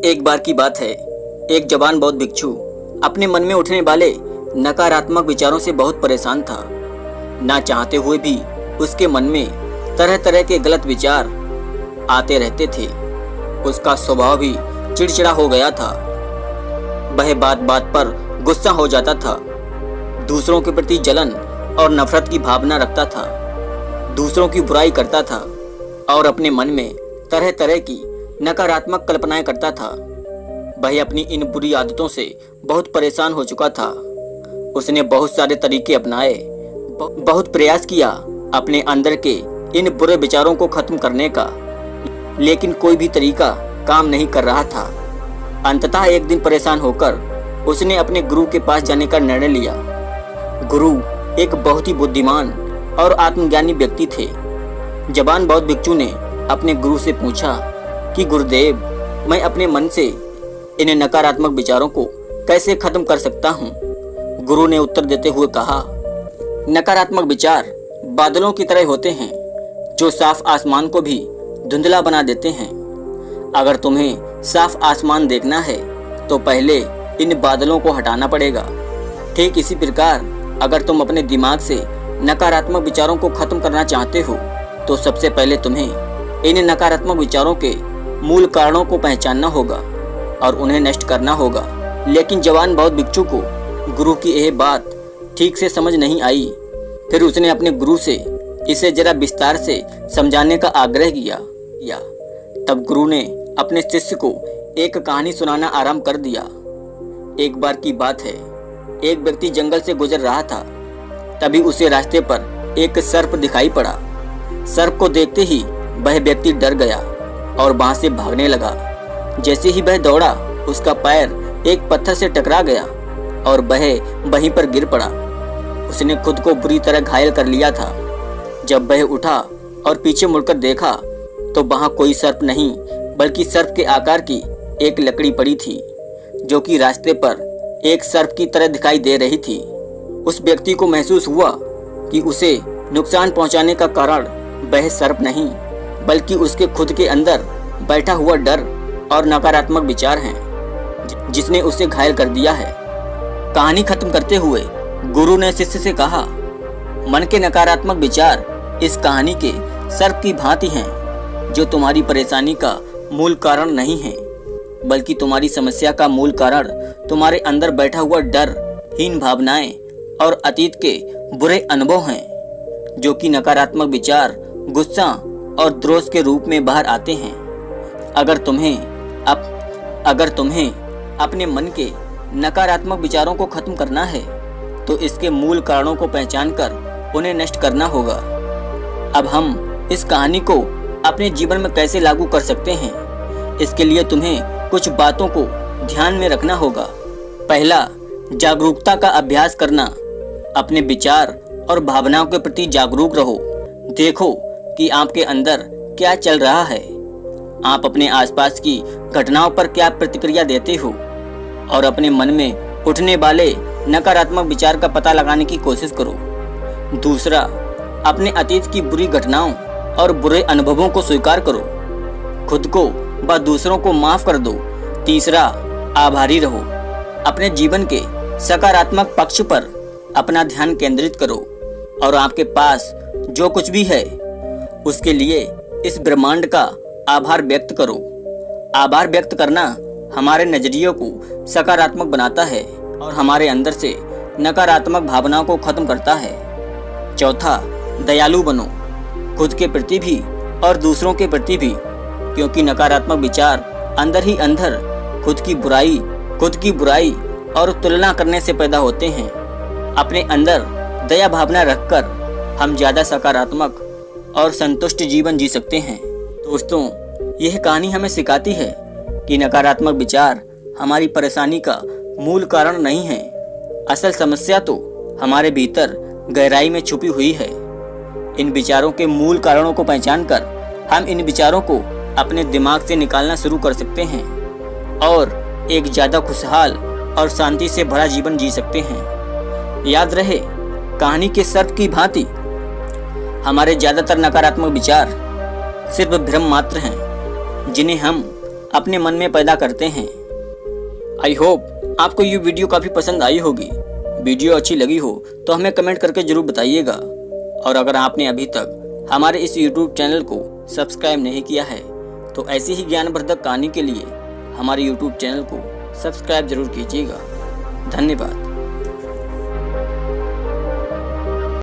एक बार की बात है, एक जवान बौद्ध भिक्षु अपने मन में उठने वाले नकारात्मक विचारों से बहुत परेशान था। ना चाहते हुए भी उसके मन में तरह तरह के गलत विचार आते रहते थे। उसका स्वभाव भी चिड़चिड़ा हो गया था। वह बात बात पर गुस्सा हो जाता था। दूसरों के प्रति जलन और नफरत की भावना रखता था। दूसरों की बुराई करता था और अपने मन में तरह तरह की नकारात्मक कल्पनाएं करता था। वह अपनी इन बुरी आदतों से बहुत परेशान हो चुका था। उसने बहुत सारे तरीके अपनाए, बहुत प्रयास किया अपने अंदर के इन बुरे विचारों को खत्म करने का, लेकिन कोई भी तरीका काम नहीं कर रहा था। अंततः एक दिन परेशान होकर उसने अपने गुरु के पास जाने का निर्णय लिया। गुरु एक बहुत ही बुद्धिमान और आत्मज्ञानी व्यक्ति थे। जवान बौद्ध भिक्षु ने अपने गुरु से पूछा कि गुरुदेव, मैं अपने मन से इन नकारात्मक विचारों को कैसे खत्म कर सकता हूँ। गुरु ने उत्तर देते हुए कहा, नकारात्मक विचार बादलों की तरह होते हैं जो साफ आसमान को भी धुंधला बना देते हैं। अगर तुम्हें साफ आसमान देखना है तो पहले इन बादलों को हटाना पड़ेगा। ठीक इसी प्रकार अगर तुम अपने दिमाग से नकारात्मक विचारों को खत्म करना चाहते हो तो सबसे पहले तुम्हें इन नकारात्मक विचारों के मूल कारणों को पहचानना होगा और उन्हें नष्ट करना होगा। लेकिन जवान बौद्ध भिक्षु को गुरु की यह बात ठीक से समझ नहीं आई। फिर उसने अपने गुरु से इसे जरा विस्तार से समझाने का आग्रह किया। तब गुरु ने अपने शिष्य को एक कहानी सुनाना आरंभ कर दिया। एक बार की बात है, एक व्यक्ति जंगल से गुजर रहा था। तभी उसे रास्ते पर एक सर्प दिखाई पड़ा। सर्प को देखते ही वह व्यक्ति डर गया और वहां से भागने लगा। जैसे ही वह दौड़ा, उसका पैर एक पत्थर से टकरा गया और वह वहीं पर गिर पड़ा। उसने खुद को बुरी तरह घायल कर लिया था। जब वह उठा और पीछे मुड़कर देखा तो वहां कोई सर्प नहीं बल्कि सर्प के आकार की एक लकड़ी पड़ी थी, जो कि रास्ते पर एक सर्प की तरह दिखाई दे रही थी। उस व्यक्ति को महसूस हुआ कि उसे नुकसान पहुंचाने का कारण वह सर्प नहीं बल्कि उसके खुद के अंदर बैठा हुआ डर और नकारात्मक विचार हैं, जिसने उसे घायल कर दिया है। कहानी खत्म करते हुए गुरु ने शिष्य से कहा, मन के नकारात्मक विचार इस कहानी के सर्प की भांति हैं, जो तुम्हारी परेशानी का मूल कारण नहीं है बल्कि तुम्हारी समस्या का मूल कारण तुम्हारे अंदर बैठा हुआ डर, हीन भावनाएं और अतीत के बुरे अनुभव हैं, जो कि नकारात्मक विचार, गुस्सा और द्रोह के रूप में बाहर आते हैं। अगर तुम्हें अपने मन के नकारात्मक विचारों को खत्म करना है तो इसके मूल कारणों को पहचानकर उन्हें नष्ट करना होगा। अब हम इस कहानी को अपने जीवन में कैसे लागू कर सकते हैं, इसके लिए तुम्हें कुछ बातों को ध्यान में रखना होगा। पहला, जागरूकता का अभ्यास करना। अपने विचार और भावनाओं के प्रति जागरूक रहो। देखो कि आपके अंदर क्या चल रहा है। आप अपने आसपास की घटनाओं पर क्या प्रतिक्रिया देते हो और अपने मन में उठने वाले नकारात्मक विचार का पता लगाने की कोशिश करो। दूसरा, अपने अतीत की बुरी घटनाओं और बुरे अनुभवों को स्वीकार करो। खुद को व दूसरों को माफ कर दो। तीसरा, आभारी रहो। अपने जीवन के सकारात्मक पक्ष पर अपना ध्यान केंद्रित करो और आपके पास जो कुछ भी है उसके लिए इस ब्रह्मांड का आभार व्यक्त करो। आभार व्यक्त करना हमारे नजरिए को सकारात्मक बनाता है और हमारे अंदर से नकारात्मक भावनाओं को खत्म करता है। चौथा, दयालु बनो, खुद के प्रति भी और दूसरों के प्रति भी, क्योंकि नकारात्मक विचार अंदर ही अंदर खुद की बुराई और तुलना करने से पैदा होते हैं। अपने अंदर दया भावना रखकर हम ज्यादा सकारात्मक और संतुष्ट जीवन जी सकते हैं। दोस्तों, यह कहानी हमें सिखाती है कि नकारात्मक विचार हमारी परेशानी का मूल कारण नहीं है। असल समस्या तो हमारे भीतर गहराई में छुपी हुई है। इन विचारों के मूल कारणों को पहचानकर हम इन विचारों को अपने दिमाग से निकालना शुरू कर सकते हैं और एक ज्यादा खुशहाल और शांति से भरा जीवन जी सकते हैं। याद रहे, कहानी के सर्प की भांति हमारे ज्यादातर नकारात्मक विचार सिर्फ भ्रम मात्र हैं। जिन्हें हम अपने मन में पैदा करते हैं। आई होप आपको ये वीडियो काफ़ी पसंद आई होगी। वीडियो अच्छी लगी हो तो हमें कमेंट करके ज़रूर बताइएगा। और अगर आपने अभी तक हमारे इस YouTube चैनल को सब्सक्राइब नहीं किया है तो ऐसी ही ज्ञानवर्धक कहानी के लिए हमारे YouTube चैनल को सब्सक्राइब जरूर कीजिएगा। धन्यवाद।